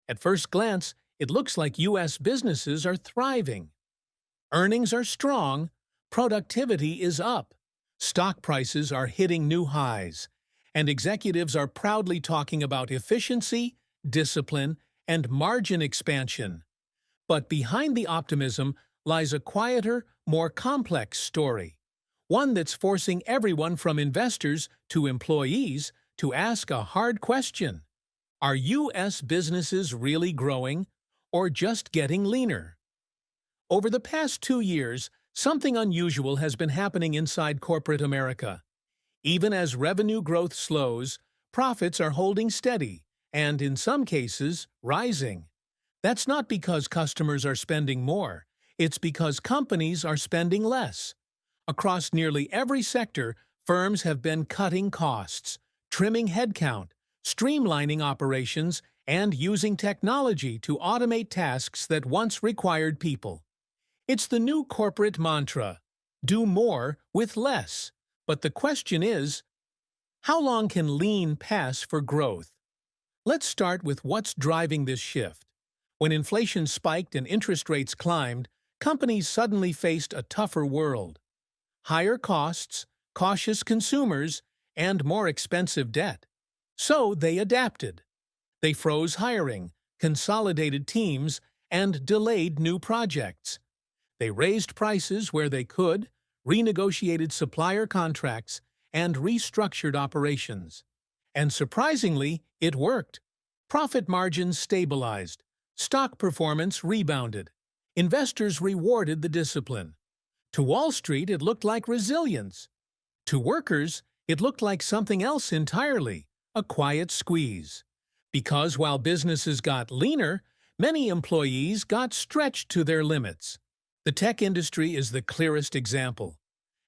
At first glance, it looks like U.S. businesses are thriving. Earnings are strong, productivity is up, stock prices are hitting new highs, and executives are proudly talking about efficiency, discipline, and margin expansion. But behind the optimism lies a quieter, more complex story. One that's forcing everyone from investors to employees to ask a hard question. Are U.S. businesses really growing or just getting leaner? Over the past 2 years, something unusual has been happening inside corporate America. Even as revenue growth slows, profits are holding steady and, in some cases, rising. That's not because customers are spending more, it's because companies are spending less. Across nearly every sector, firms have been cutting costs, trimming headcount, streamlining operations, and using technology to automate tasks that once required people. It's the new corporate mantra, do more with less. But the question is, how long can lean pass for growth? Let's start with what's driving this shift. When inflation spiked and interest rates climbed, companies suddenly faced a tougher world. Higher costs, cautious consumers, and more expensive debt. So they adapted. They froze hiring, consolidated teams, and delayed new projects. They raised prices where they could, renegotiated supplier contracts, and restructured operations. And surprisingly, it worked. Profit margins stabilized, stock performance rebounded, investors rewarded the discipline. To Wall Street, it looked like resilience. To workers, it looked like something else entirely, a quiet squeeze. Because while businesses got leaner, many employees got stretched to their limits. The tech industry is the clearest example.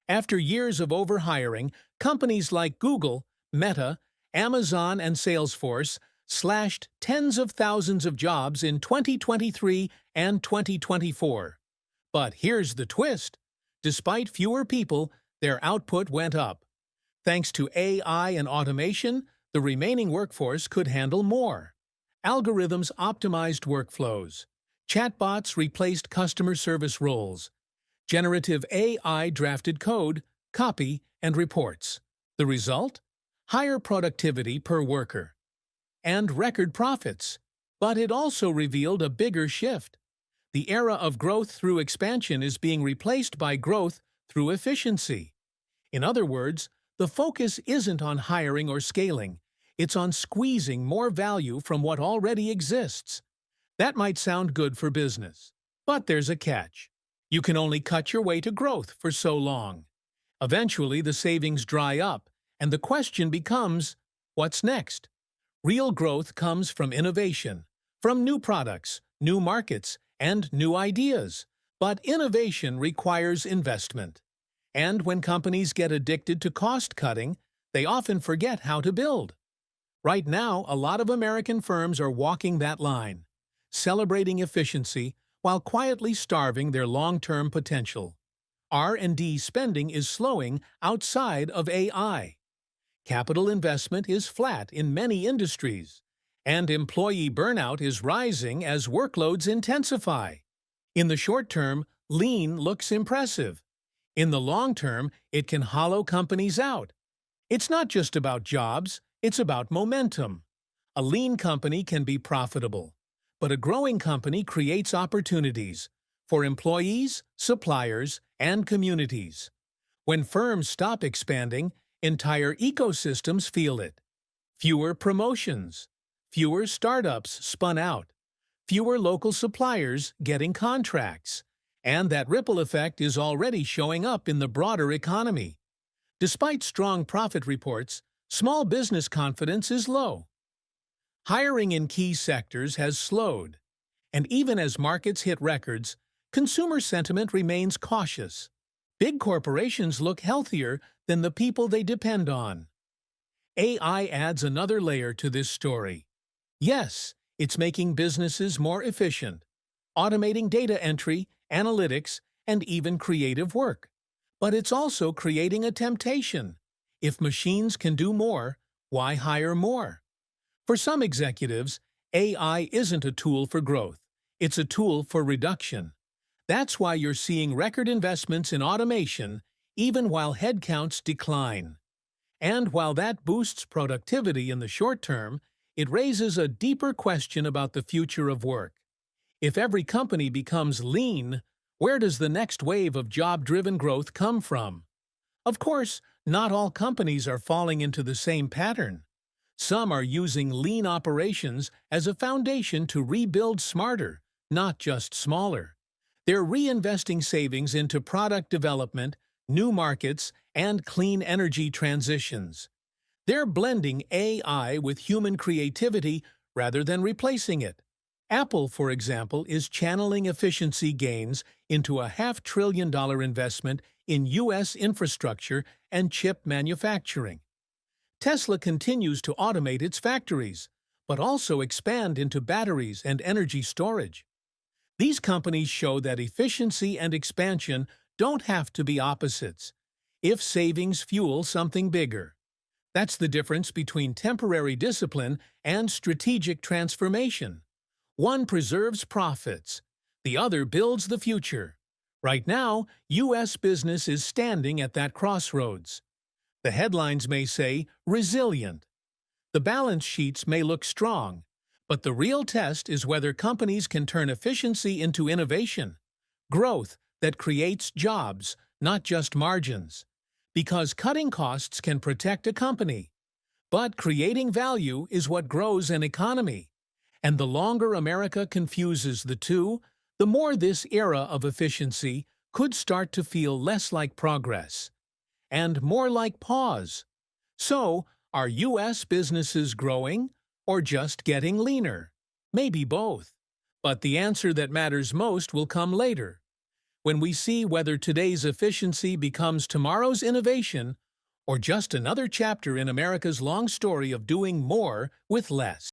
After years of overhiring, companies like Google, Meta, Amazon, and Salesforce slashed tens of thousands of jobs in 2023 and 2024. But here's the twist. Despite fewer people, their output went up. Thanks to AI and automation, the remaining workforce could handle more. Algorithms optimized workflows. Chatbots replaced customer service roles. Generative AI drafted code, copy, and reports. The result? Higher productivity per worker. And record profits. But it also revealed a bigger shift. The era of growth through expansion is being replaced by growth through efficiency. In other words, the focus isn't on hiring or scaling, it's on squeezing more value from what already exists. That might sound good for business, but there's a catch. You can only cut your way to growth for so long. Eventually, the savings dry up, and the question becomes, what's next? Real growth comes from innovation, from new products, new markets, and new ideas. But innovation requires investment. And when companies get addicted to cost-cutting, they often forget how to build. Right now, a lot of American firms are walking that line, celebrating efficiency while quietly starving their long-term potential. R&D spending is slowing outside of AI. Capital investment is flat in many industries, and employee burnout is rising as workloads intensify. In the short term, lean looks impressive. In the long term, it can hollow companies out. It's not just about jobs, it's about momentum. A lean company can be profitable, but a growing company creates opportunities for employees, suppliers, and communities. When firms stop expanding, entire ecosystems feel it. Fewer promotions, fewer startups spun out, fewer local suppliers getting contracts, and that ripple effect is already showing up in the broader economy. Despite strong profit reports, small business confidence is low. Hiring in key sectors has slowed, and even as markets hit records, consumer sentiment remains cautious. Big corporations look healthier than the people they depend on. AI adds another layer to this story. Yes, it's making businesses more efficient, automating data entry, analytics, and even creative work. But it's also creating a temptation. If machines can do more, why hire more? For some executives, AI isn't a tool for growth. It's a tool for reduction. That's why you're seeing record investments in automation even while headcounts decline. And while that boosts productivity in the short term, it raises a deeper question about the future of work. If every company becomes lean, where does the next wave of job-driven growth come from? Of course, not all companies are falling into the same pattern. Some are using lean operations as a foundation to rebuild smarter, not just smaller. They're reinvesting savings into product development, new markets, and clean energy transitions. They're blending AI with human creativity rather than replacing it. Apple, for example, is channeling efficiency gains into a $500 billion investment in U.S. infrastructure and chip manufacturing. Tesla continues to automate its factories, but also expand into batteries and energy storage. These companies show that efficiency and expansion don't have to be opposites, if savings fuel something bigger. That's the difference between temporary discipline and strategic transformation. One preserves profits, the other builds the future. Right now, U.S. business is standing at that crossroads. The headlines may say, resilient. The balance sheets may look strong, but the real test is whether companies can turn efficiency into innovation, growth that creates jobs, not just margins. Because cutting costs can protect a company, but creating value is what grows an economy. And the longer America confuses the two, the more this era of efficiency could start to feel less like progress and more like pause. So, are U.S. businesses growing or just getting leaner? Maybe both. But the answer that matters most will come later, when we see whether today's efficiency becomes tomorrow's innovation or just another chapter in America's long story of doing more with less.